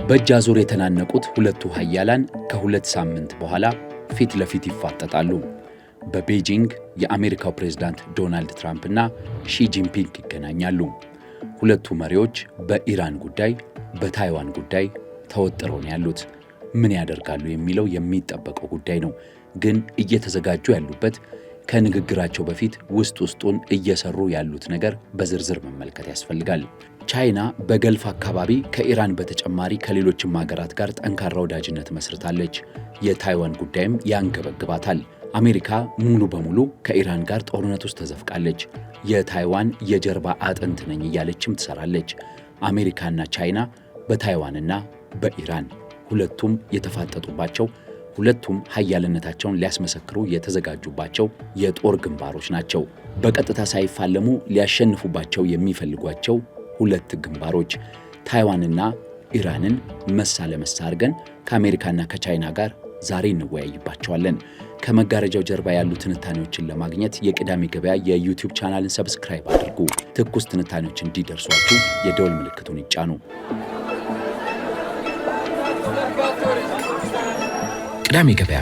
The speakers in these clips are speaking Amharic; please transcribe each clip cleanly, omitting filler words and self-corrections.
በእጅ አዙር የተናነቁት ሁለቱ ኃያላን ከሁለት ሳምንት በኋላ ፊት ለፊት ይፋጠጣሉ። በቤጂንግ የአሜሪካው ፕሬዝዳንት ዶናልድ ትራምፕ እና ሺ ጂንፒንግ ይገናኛሉ። ሁለቱ መሪዎች በኢራን ጉዳይ፣ በታይዋን ጉዳይ ተወጥረው ነው ያሉት። ምን ያደርጋሉ የሚለው የሚጠበቀው ጉዳይ ነው። ግን እየተዘጋጁ ያሉበት ከንግግራቸው በፊት ውስጡን እየሰሩ ያሉት ነገር በዝርዝር መመልከት ያስፈልጋል። ቻይና በገልፍ አካባቢ ከኢራን በተጨማሪ ከሌሎችም ሀገራት ጋር ጠንካራ ወዳጅነት መስርታለች። የታይዋን ጉዳይም ያንገበግባታል። አሜሪካ ሙሉ በሙሉ ከኢራን ጋር ጦርነት ውስጥ ተዘፍቃለች። የታይዋን የጀርባ አጥንት ነኝ እያለችም ትሰራለች። አሜሪካና ቻይና በታይዋንና በኢራን ሁለቱም የተፋጠጡባቸው፣ ሁለቱም ኃያልነታቸውን ሊያስመሰክሩ የተዘጋጁባቸው የጦር ግንባሮች ናቸው። በቀጥታ ሳይፋለሙ ሊያሸንፉባቸው የሚፈልጓቸው ሁለት ግንባሮች። ታይዋንና ኢራንን መሳ ለመሳ አድርገን ከአሜሪካና ከቻይና ጋር ዛሬ እንወያይባቸዋለን። ከመጋረጃው ጀርባ ያሉ ትንታኔዎችን ለማግኘት የቅዳሜ ገበያ የዩቲዩብ ቻናልን ሰብስክራይብ አድርጉ። ትኩስ ትንታኔዎች እንዲደርሷችሁ የደወል ምልክቱን ይጫኑ። ቅዳሜ ገበያ።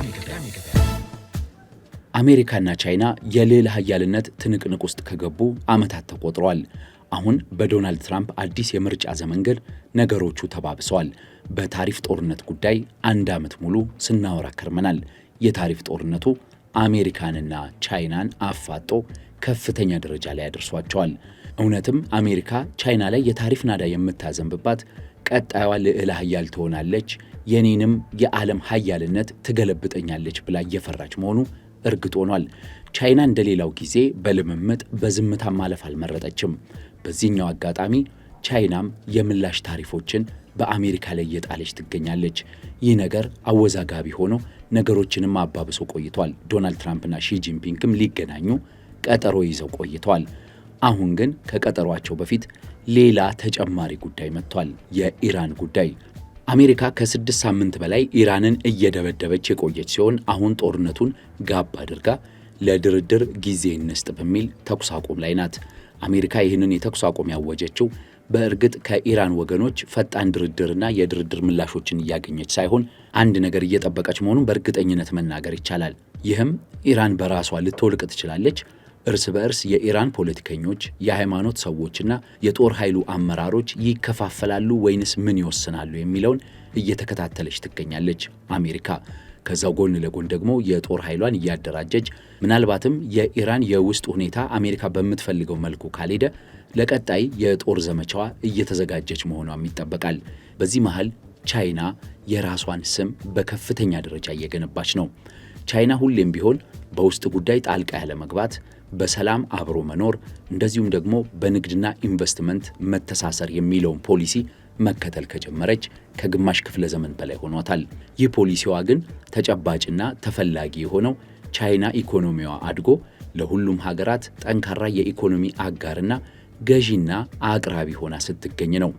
አሜሪካና ቻይና የልዕለ ኃያልነት ትንቅንቅ ውስጥ ከገቡ ዓመታት ተቆጥረዋል። አሁን በዶናልድ ትራምፕ አዲስ የምርጫ ዘመን ግን ነገሮቹ ተባብሰዋል። በታሪፍ ጦርነት ጉዳይ አንድ ዓመት ሙሉ ስናወራ ከርመናል። የታሪፍ ጦርነቱ አሜሪካንና ቻይናን አፋጦ ከፍተኛ ደረጃ ላይ ያደርሷቸዋል። እውነትም አሜሪካ ቻይና ላይ የታሪፍ ናዳ የምታዘንብባት ቀጣዩዋ ልዕለ ኃያል ትሆናለች፣ የኔንም የዓለም ኃያልነት ትገለብጠኛለች ብላ እየፈራች መሆኑ እርግጥ ሆኗል። ቻይና እንደሌላው ጊዜ በልምምጥ በዝምታ ማለፍ አልመረጠችም። በዚህኛው አጋጣሚ ቻይናም የምላሽ ታሪፎችን በአሜሪካ ላይ እየጣለች ትገኛለች። ይህ ነገር አወዛጋቢ ሆኖ ነገሮችንም አባብሶ ቆይቷል። ዶናልድ ትራምፕና ሺ ጂንፒንግም ሊገናኙ ቀጠሮ ይዘው ቆይተዋል። አሁን ግን ከቀጠሯቸው በፊት ሌላ ተጨማሪ ጉዳይ መጥቷል። የኢራን ጉዳይ። አሜሪካ ከ6 ሳምንት በላይ ኢራንን እየደበደበች የቆየች ሲሆን አሁን ጦርነቱን ጋብ አድርጋ ለድርድር ጊዜ እንስጥ በሚል ተኩስ አቁም ላይ ናት። አሜሪካ ይህንን የተኩስ አቁም ያወጀችው በእርግጥ ከኢራን ወገኖች ፈጣን ድርድርና የድርድር ምላሾችን እያገኘች ሳይሆን አንድ ነገር እየጠበቀች መሆኑን በእርግጠኝነት መናገር ይቻላል። ይህም ኢራን በራሷ ልትወልቅ ትችላለች፣ እርስ በእርስ የኢራን ፖለቲከኞች፣ የሃይማኖት ሰዎችና የጦር ኃይሉ አመራሮች ይከፋፈላሉ ወይንስ ምን ይወስናሉ የሚለውን እየተከታተለች ትገኛለች አሜሪካ። ከዛው ጎን ለጎን ደግሞ የጦር ኃይሏን እያደራጀች ምናልባትም የኢራን የውስጥ ሁኔታ አሜሪካ በምትፈልገው መልኩ ካልሄደ ለቀጣይ የጦር ዘመቻዋ እየተዘጋጀች መሆኗም ይጠበቃል። በዚህ መሃል ቻይና የራሷን ስም በከፍተኛ ደረጃ እየገነባች ነው። ቻይና ሁሌም ቢሆን በውስጥ ጉዳይ ጣልቃ ያለ መግባት፣ በሰላም አብሮ መኖር እንደዚሁም ደግሞ በንግድና ኢንቨስትመንት መተሳሰር የሚለውን ፖሊሲ መከተል ከጀመረች ከግማሽ ክፍለ ዘመን በላይ ሆኗታል። ይህ ፖሊሲዋ ግን ተጨባጭና ተፈላጊ የሆነው ቻይና ኢኮኖሚዋ አድጎ ለሁሉም ሀገራት ጠንካራ የኢኮኖሚ አጋርና ገዢና አቅራቢ ሆና ስትገኝ ነው።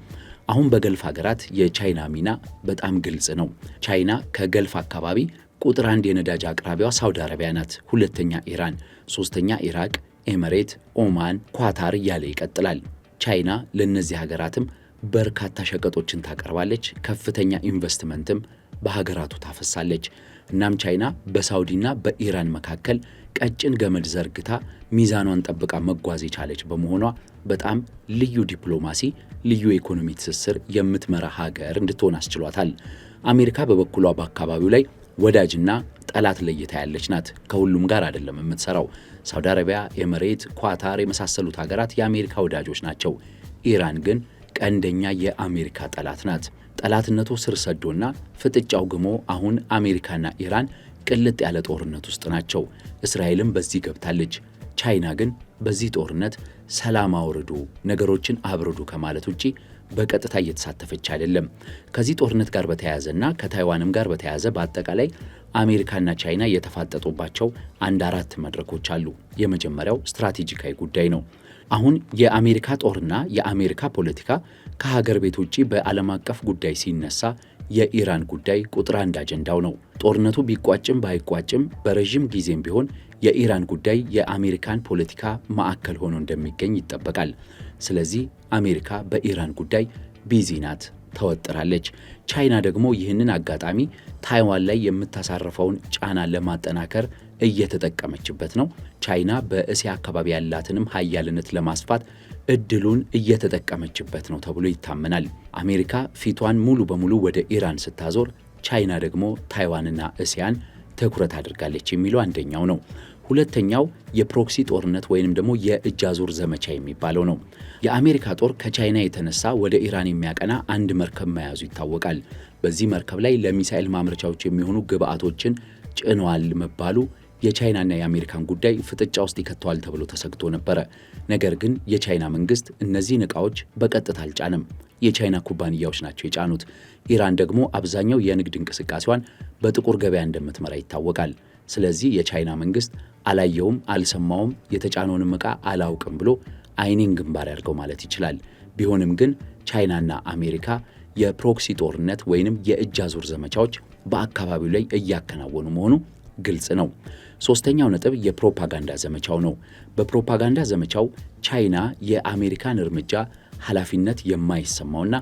አሁን በገልፍ ሀገራት የቻይና ሚና በጣም ግልጽ ነው። ቻይና ከገልፍ አካባቢ ቁጥር 1 የነዳጅ አቅራቢዋ ሳውዲ አረቢያ ናት። ሁለተኛ ኢራን፣ ሶስተኛ ኢራቅ፣ ኤምሬት፣ ኦማን፣ ኳታር እያለ ይቀጥላል። ቻይና ለእነዚህ ሀገራትም በርካታ ሸቀጦችን ታቀርባለች። ከፍተኛ ኢንቨስትመንትም በሀገራቱ ታፈሳለች። እናም ቻይና በሳውዲና በኢራን መካከል ቀጭን ገመድ ዘርግታ ሚዛኗን ጠብቃ መጓዝ የቻለች በመሆኗ በጣም ልዩ ዲፕሎማሲ፣ ልዩ የኢኮኖሚ ትስስር የምትመራ ሀገር እንድትሆን አስችሏታል። አሜሪካ በበኩሏ በአካባቢው ላይ ወዳጅና ጠላት ለይታ ያለች ናት። ከሁሉም ጋር አይደለም የምትሰራው። ሳውዲ አረቢያ፣ ኤምሬት፣ ኳታር የመሳሰሉት ሀገራት የአሜሪካ ወዳጆች ናቸው። ኢራን ግን ቀንደኛ የአሜሪካ ጠላት ናት። ጠላትነቱ ስር ሰዶና ፍጥጫው ግሞ አሁን አሜሪካና ኢራን ቅልጥ ያለ ጦርነት ውስጥ ናቸው። እስራኤልም በዚህ ገብታለች። ቻይና ግን በዚህ ጦርነት ሰላም አውርዱ፣ ነገሮችን አብርዱ ከማለት ውጪ በቀጥታ እየተሳተፈች አይደለም። ከዚህ ጦርነት ጋር በተያያዘና ከታይዋንም ጋር በተያያዘ በአጠቃላይ አሜሪካና ቻይና የተፋጠጡባቸው 4 መድረኮች አሉ። የመጀመሪያው ስትራቴጂካዊ ጉዳይ ነው። አሁን የአሜሪካ ጦርና የአሜሪካ ፖለቲካ ከሀገር ቤት ውጪ በዓለም አቀፍ ጉዳይ ሲነሳ የኢራን ጉዳይ ቁጥር 1 አጀንዳው ነው። ጦርነቱ ቢቋጭም ባይቋጭም በረዥም ጊዜም ቢሆን የኢራን ጉዳይ የአሜሪካን ፖለቲካ ማዕከል ሆኖ እንደሚገኝ ይጠበቃል። ስለዚህ አሜሪካ በኢራን ጉዳይ ቢዚ ናት፣ ተወጥራለች። ቻይና ደግሞ ይህንን አጋጣሚ ታይዋን ላይ የምታሳርፈውን ጫና ለማጠናከር እየተጠቀመችበት ነው። ቻይና በእስያ አካባቢ ያላትንም ሀያልነት ለማስፋት እድሉን እየተጠቀመችበት ነው ተብሎ ይታመናል። አሜሪካ ፊቷን ሙሉ በሙሉ ወደ ኢራን ስታዞር፣ ቻይና ደግሞ ታይዋንና እስያን ትኩረት አድርጋለች የሚለው አንደኛው ነው። ሁለተኛው የፕሮክሲ ጦርነት ወይንም ደግሞ የእጅ አዙር ዘመቻ የሚባለው ነው። የአሜሪካ ጦር ከቻይና የተነሳ ወደ ኢራን የሚያቀና አንድ መርከብ መያዙ ይታወቃል። በዚህ መርከብ ላይ ለሚሳኤል ማምረቻዎች የሚሆኑ ግብአቶችን ጭነዋል መባሉ የቻይናና የአሜሪካን ጉዳይ ፍጥጫ ውስጥ ይከተዋል ተብሎ ተሰግቶ ነበረ። ነገር ግን የቻይና መንግስት እነዚህን ዕቃዎች በቀጥታ አልጫንም። የቻይና ኩባንያዎች ናቸው የጫኑት። ኢራን ደግሞ አብዛኛው የንግድ እንቅስቃሴዋን በጥቁር ገበያ እንደምትመራ ይታወቃል። ስለዚህ የቻይና መንግስት አላየውም፣ አልሰማውም፣ የተጫነውንም ዕቃ አላውቅም ብሎ አይኔን ግንባር ያድርገው ማለት ይችላል። ቢሆንም ግን ቻይናና አሜሪካ የፕሮክሲ ጦርነት ወይንም የእጅ አዙር ዘመቻዎች በአካባቢው ላይ እያከናወኑ መሆኑ ግልጽ ነው። ሶስተኛው ነጥብ የፕሮፓጋንዳ ዘመቻው ነው። በፕሮፓጋንዳ ዘመቻው ቻይና የአሜሪካን እርምጃ ኃላፊነት የማይሰማውና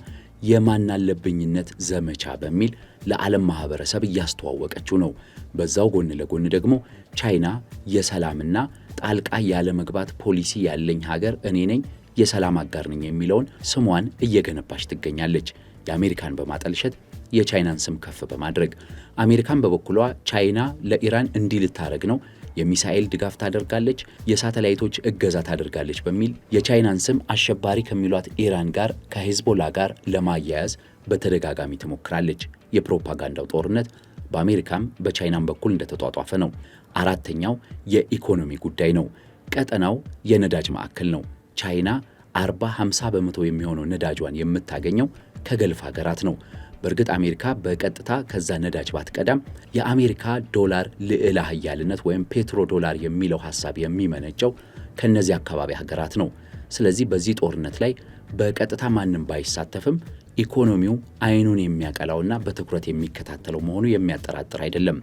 የማናለብኝነት ዘመቻ በሚል ለዓለም ማህበረሰብ እያስተዋወቀችው ነው። በዛው ጎን ለጎን ደግሞ ቻይና የሰላምና ጣልቃ ያለመግባት ፖሊሲ ያለኝ ሀገር እኔ ነኝ፣ የሰላም አጋር ነኝ የሚለውን ስሟን እየገነባች ትገኛለች። የአሜሪካን በማጠልሸት የቻይናን ስም ከፍ በማድረግ አሜሪካን በበኩሏ ቻይና ለኢራን እንዲህ ልታረግ ነው፣ የሚሳኤል ድጋፍ ታደርጋለች፣ የሳተላይቶች እገዛ ታደርጋለች በሚል የቻይናን ስም አሸባሪ ከሚሏት ኢራን ጋር ከሂዝቦላ ጋር ለማያያዝ በተደጋጋሚ ትሞክራለች። የፕሮፓጋንዳው ጦርነት በአሜሪካም በቻይናም በኩል እንደተጧጧፈ ነው። አራተኛው የኢኮኖሚ ጉዳይ ነው። ቀጠናው የነዳጅ ማዕከል ነው። ቻይና 40-50 በመቶ የሚሆነው ነዳጇን የምታገኘው ከገልፍ ሀገራት ነው። በእርግጥ አሜሪካ በቀጥታ ከዛ ነዳጅ ባትቀዳም የአሜሪካ ዶላር ልዕለ ኃያልነት ወይም ፔትሮ ዶላር የሚለው ሐሳብ የሚመነጨው ከነዚህ አካባቢ ሀገራት ነው። ስለዚህ በዚህ ጦርነት ላይ በቀጥታ ማንም ባይሳተፍም ኢኮኖሚው አይኑን የሚያቀላውና በትኩረት የሚከታተለው መሆኑ የሚያጠራጥር አይደለም።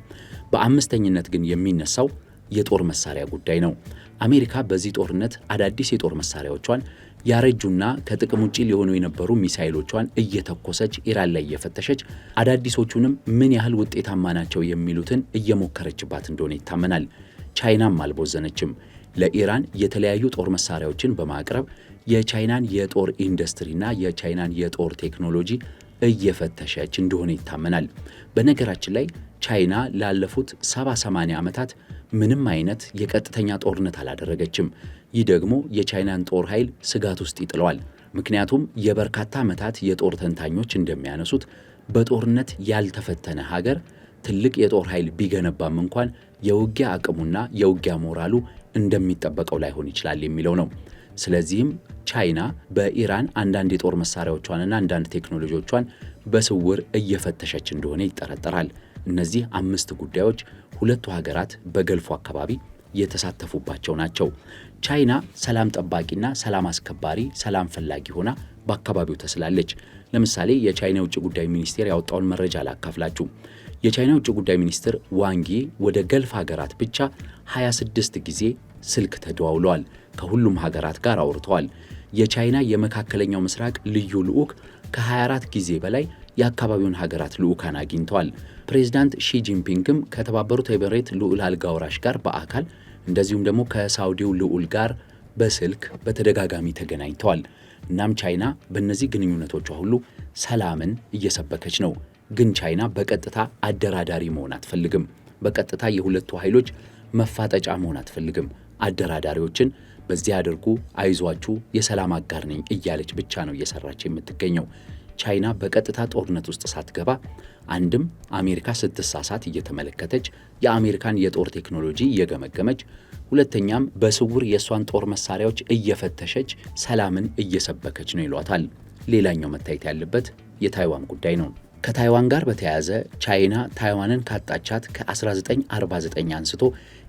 በአምስተኝነት ግን የሚነሳው የጦር መሳሪያ ጉዳይ ነው። አሜሪካ በዚህ ጦርነት አዳዲስ የጦር መሳሪያዎቿን ያረጁና ከጥቅም ውጪ ሊሆኑ የነበሩ ሚሳኤሎቿን እየተኮሰች ኢራን ላይ እየፈተሸች አዳዲሶቹንም ምን ያህል ውጤታማ ናቸው የሚሉትን እየሞከረችባት እንደሆነ ይታመናል። ቻይናም አልቦዘነችም። ለኢራን የተለያዩ ጦር መሳሪያዎችን በማቅረብ የቻይናን የጦር ኢንዱስትሪና የቻይናን የጦር ቴክኖሎጂ እየፈተሸች እንደሆነ ይታመናል። በነገራችን ላይ ቻይና ላለፉት 70-80 ዓመታት ምንም አይነት የቀጥተኛ ጦርነት አላደረገችም። ይህ ደግሞ የቻይናን ጦር ኃይል ስጋት ውስጥ ይጥለዋል። ምክንያቱም የበርካታ ዓመታት የጦር ተንታኞች እንደሚያነሱት በጦርነት ያልተፈተነ ሀገር ትልቅ የጦር ኃይል ቢገነባም እንኳን የውጊያ አቅሙና የውጊያ ሞራሉ እንደሚጠበቀው ላይሆን ይችላል የሚለው ነው። ስለዚህም ቻይና በኢራን አንዳንድ የጦር መሳሪያዎቿንና አንዳንድ ቴክኖሎጂዎቿን በስውር እየፈተሸች እንደሆነ ይጠረጠራል። እነዚህ 5 ጉዳዮች ሁለቱ ሀገራት በገልፉ አካባቢ የተሳተፉባቸው ናቸው። ቻይና ሰላም ጠባቂና ሰላም አስከባሪ፣ ሰላም ፈላጊ ሆና በአካባቢው ተስላለች። ለምሳሌ የቻይና የውጭ ጉዳይ ሚኒስቴር ያወጣውን መረጃ ላካፍላችሁ። የቻይና የውጭ ጉዳይ ሚኒስትር ዋንጊ ወደ ገልፍ ሀገራት ብቻ 26 ጊዜ ስልክ ተደዋውለዋል። ከሁሉም ሀገራት ጋር አውርተዋል። የቻይና የመካከለኛው ምስራቅ ልዩ ልዑክ ከ24 ጊዜ በላይ የአካባቢውን ሀገራት ልዑካን አግኝተዋል። ፕሬዚዳንት ሺጂንፒንግም ከተባበሩት ኤሚሬት ልዑል አልጋ ወራሽ ጋር በአካል እንደዚሁም ደግሞ ከሳውዲው ልዑል ጋር በስልክ በተደጋጋሚ ተገናኝተዋል። እናም ቻይና በእነዚህ ግንኙነቶቿ ሁሉ ሰላምን እየሰበከች ነው። ግን ቻይና በቀጥታ አደራዳሪ መሆን አትፈልግም። በቀጥታ የሁለቱ ኃይሎች መፋጠጫ መሆን አትፈልግም። አደራዳሪዎችን በዚህ አድርጉ፣ አይዟችሁ፣ የሰላም አጋር ነኝ እያለች ብቻ ነው እየሰራች የምትገኘው። ቻይና በቀጥታ ጦርነት ውስጥ ሳትገባ አንድም አሜሪካ ስትሳሳት እየተመለከተች የአሜሪካን የጦር ቴክኖሎጂ እየገመገመች፣ ሁለተኛም በስውር የእሷን ጦር መሳሪያዎች እየፈተሸች ሰላምን እየሰበከች ነው ይሏታል። ሌላኛው መታየት ያለበት የታይዋን ጉዳይ ነው። ከታይዋን ጋር በተያያዘ ቻይና ታይዋንን ካጣቻት ከ1949 አንስቶ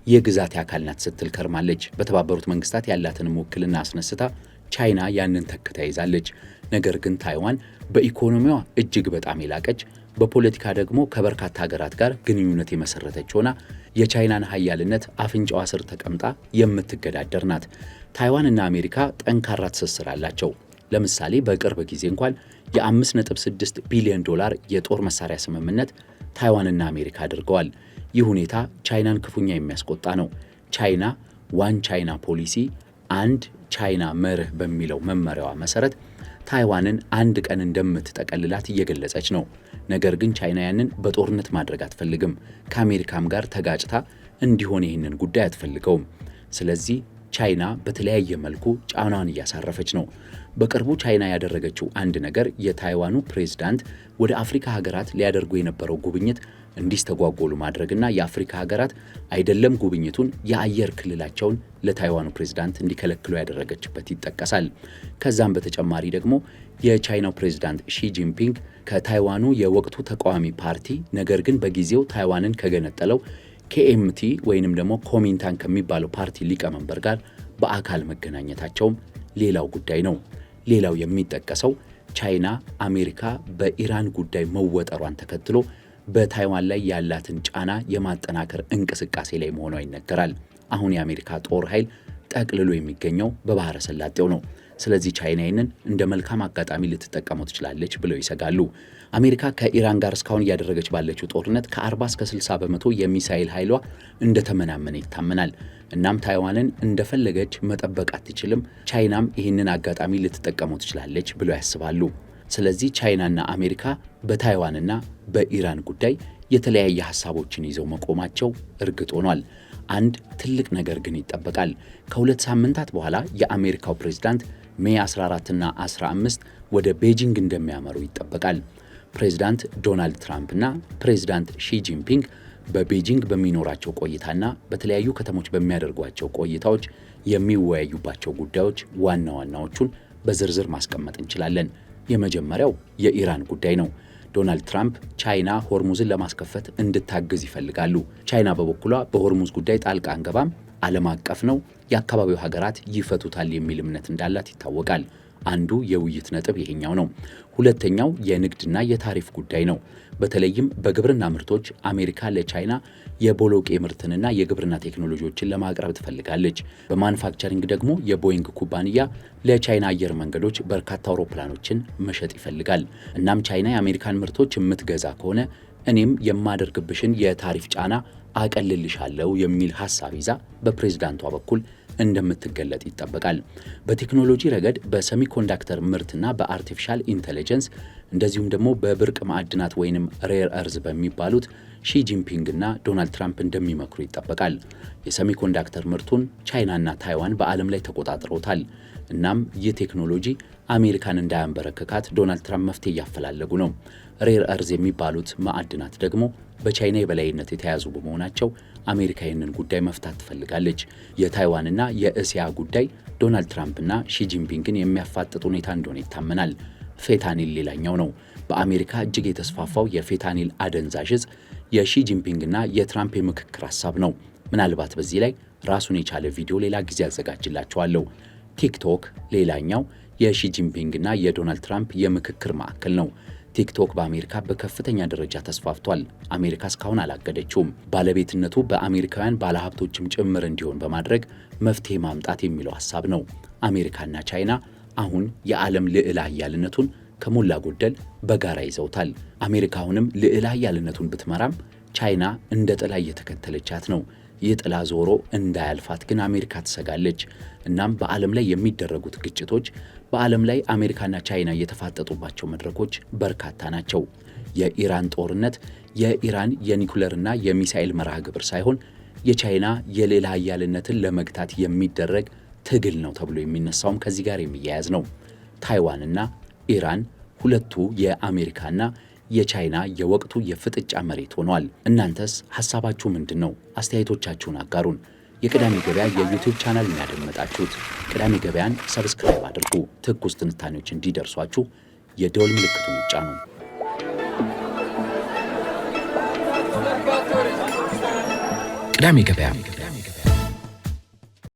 የግዛት አካል ናት ስትል ከርማለች። በተባበሩት መንግስታት ያላትንም ውክልና አስነስታ ቻይና ያንን ተክታ ይዛለች። ነገር ግን ታይዋን በኢኮኖሚዋ እጅግ በጣም የላቀች፣ በፖለቲካ ደግሞ ከበርካታ ሀገራት ጋር ግንኙነት የመሰረተች ሆና የቻይናን ሀያልነት አፍንጫዋ ስር ተቀምጣ የምትገዳደር ናት። ታይዋን እና አሜሪካ ጠንካራ ትስስር አላቸው። ለምሳሌ በቅርብ ጊዜ እንኳን የ5.6 ቢሊዮን ዶላር የጦር መሳሪያ ስምምነት ታይዋንና አሜሪካ አድርገዋል። ይህ ሁኔታ ቻይናን ክፉኛ የሚያስቆጣ ነው። ቻይና ዋን ቻይና ፖሊሲ አንድ ቻይና መርህ በሚለው መመሪያዋ መሰረት ታይዋንን አንድ ቀን እንደምትጠቀልላት እየገለጸች ነው። ነገር ግን ቻይና ያንን በጦርነት ማድረግ አትፈልግም። ከአሜሪካም ጋር ተጋጭታ እንዲሆን ይህንን ጉዳይ አትፈልገውም። ስለዚህ ቻይና በተለያየ መልኩ ጫናዋን እያሳረፈች ነው። በቅርቡ ቻይና ያደረገችው አንድ ነገር የታይዋኑ ፕሬዝዳንት ወደ አፍሪካ ሀገራት ሊያደርጉ የነበረው ጉብኝት እንዲስተጓጎሉ ማድረግና የአፍሪካ ሀገራት አይደለም ጉብኝቱን የአየር ክልላቸውን ለታይዋኑ ፕሬዝዳንት እንዲከለክሉ ያደረገችበት ይጠቀሳል። ከዛም በተጨማሪ ደግሞ የቻይናው ፕሬዝዳንት ሺ ጂንፒንግ ከታይዋኑ የወቅቱ ተቃዋሚ ፓርቲ ነገር ግን በጊዜው ታይዋንን ከገነጠለው KMT ወይንም ደግሞ ኮሚንታን ከሚባለው ፓርቲ ሊቀመንበር ጋር በአካል መገናኘታቸውም ሌላው ጉዳይ ነው። ሌላው የሚጠቀሰው ቻይና አሜሪካ በኢራን ጉዳይ መወጠሯን ተከትሎ በታይዋን ላይ ያላትን ጫና የማጠናከር እንቅስቃሴ ላይ መሆኗ ይነገራል። አሁን የአሜሪካ ጦር ኃይል ጠቅልሎ የሚገኘው በባህረ ሰላጤው ነው። ስለዚህ ቻይና ይህንን እንደ መልካም አጋጣሚ ልትጠቀመው ትችላለች ብለው ይሰጋሉ። አሜሪካ ከኢራን ጋር እስካሁን እያደረገች ባለችው ጦርነት ከ40 እስከ 60 በመቶ የሚሳኤል ኃይሏ እንደተመናመነ ይታመናል። እናም ታይዋንን እንደፈለገች መጠበቅ አትችልም። ቻይናም ይህንን አጋጣሚ ልትጠቀመው ትችላለች ብለው ያስባሉ። ስለዚህ ቻይናና አሜሪካ በታይዋንና በኢራን ጉዳይ የተለያየ ሐሳቦችን ይዘው መቆማቸው እርግጥ ሆኗል። አንድ ትልቅ ነገር ግን ይጠበቃል። ከ2 ሳምንታት በኋላ የአሜሪካው ፕሬዝዳንት ሜይ 14ና 15 ወደ ቤጂንግ እንደሚያመሩ ይጠበቃል። ፕሬዝዳንት ዶናልድ ትራምፕ እና ፕሬዝዳንት ሺ ጂንፒንግ በቤጂንግ በሚኖራቸው ቆይታና በተለያዩ ከተሞች በሚያደርጓቸው ቆይታዎች የሚወያዩባቸው ጉዳዮች ዋና ዋናዎቹን በዝርዝር ማስቀመጥ እንችላለን። የመጀመሪያው የኢራን ጉዳይ ነው። ዶናልድ ትራምፕ ቻይና ሆርሙዝን ለማስከፈት እንድታግዝ ይፈልጋሉ። ቻይና በበኩሏ በሆርሙዝ ጉዳይ ጣልቃ አንገባም፣ ዓለም አቀፍ ነው፣ የአካባቢው ሀገራት ይፈቱታል የሚል እምነት እንዳላት ይታወቃል። አንዱ የውይይት ነጥብ ይሄኛው ነው። ሁለተኛው የንግድና የታሪፍ ጉዳይ ነው። በተለይም በግብርና ምርቶች አሜሪካ ለቻይና የቦሎቄ ምርትንና የግብርና ቴክኖሎጂዎችን ለማቅረብ ትፈልጋለች። በማኑፋክቸሪንግ ደግሞ የቦይንግ ኩባንያ ለቻይና አየር መንገዶች በርካታ አውሮፕላኖችን መሸጥ ይፈልጋል። እናም ቻይና የአሜሪካን ምርቶች የምትገዛ ከሆነ እኔም የማደርግብሽን የታሪፍ ጫና አቀልልሻለሁ የሚል ሐሳብ ይዛ በፕሬዝዳንቷ በኩል እንደምትገለጥ ይጠበቃል። በቴክኖሎጂ ረገድ በሰሚኮንዳክተር ምርትና በአርቲፊሻል ኢንተለጀንስ እንደዚሁም ደግሞ በብርቅ ማዕድናት ወይንም ሬር እርዝ በሚባሉት ሺ ጂንፒንግ እና ዶናልድ ትራምፕ እንደሚመክሩ ይጠበቃል። የሰሚኮንዳክተር ምርቱን ቻይናና ታይዋን በዓለም ላይ ተቆጣጥረውታል። እናም ይህ ቴክኖሎጂ አሜሪካን እንዳያንበረከካት ዶናልድ ትራምፕ መፍትሄ እያፈላለጉ ነው። ሬር እርዝ የሚባሉት ማዕድናት ደግሞ በቻይና የበላይነት የተያዙ በመሆናቸው አሜሪካ ይህንን ጉዳይ መፍታት ትፈልጋለች። የታይዋንና የእስያ ጉዳይ ዶናልድ ትራምፕና ሺ ጂንፒንግን የሚያፋጥጥ ሁኔታ እንደሆነ ይታመናል። ፌታኒል ሌላኛው ነው። በአሜሪካ እጅግ የተስፋፋው የፌታኒል አደንዛዥ ዕፅ የሺ ጂንፒንግና የትራምፕ የምክክር ሐሳብ ነው። ምናልባት በዚህ ላይ ራሱን የቻለ ቪዲዮ ሌላ ጊዜ አዘጋጅላቸዋለሁ። ቲክቶክ ሌላኛው የሺ ጂንፒንግና የዶናልድ ትራምፕ የምክክር ማዕከል ነው። ቲክቶክ በአሜሪካ በከፍተኛ ደረጃ ተስፋፍቷል። አሜሪካ እስካሁን አላገደችውም። ባለቤትነቱ በአሜሪካውያን ባለሀብቶችም ጭምር እንዲሆን በማድረግ መፍትሄ ማምጣት የሚለው ሐሳብ ነው። አሜሪካና ቻይና አሁን የዓለም ልዕለ ኃያልነቱን ከሞላ ጎደል በጋራ ይዘውታል። አሜሪካ አሁንም ልዕለ ኃያልነቱን ብትመራም ቻይና እንደ ጥላ እየተከተለቻት ነው። ይህ ጥላ ዞሮ እንዳያልፋት ግን አሜሪካ ትሰጋለች። እናም በዓለም ላይ የሚደረጉት ግጭቶች፣ በዓለም ላይ አሜሪካና ቻይና የተፋጠጡባቸው መድረኮች በርካታ ናቸው። የኢራን ጦርነት የኢራን የኒኩለርና የሚሳኤል መርሃ ግብር ሳይሆን የቻይና የልዕለ ኃያልነትን ለመግታት የሚደረግ ትግል ነው ተብሎ የሚነሳውም ከዚህ ጋር የሚያያዝ ነው። ታይዋንና ኢራን ሁለቱ የአሜሪካና የቻይና የወቅቱ የፍጥጫ መሬት ሆኗል። እናንተስ ሐሳባችሁ ምንድን ነው? አስተያየቶቻችሁን አጋሩን። የቅዳሜ ገበያ የዩቲዩብ ቻናል ያደመጣችሁት። ቅዳሜ ገበያን ሰብስክራይብ አድርጉ። ትኩስ ትንታኔዎች እንዲደርሷችሁ የደወል ምልክቱን ይጫኑ። ቅዳሜ ገበያ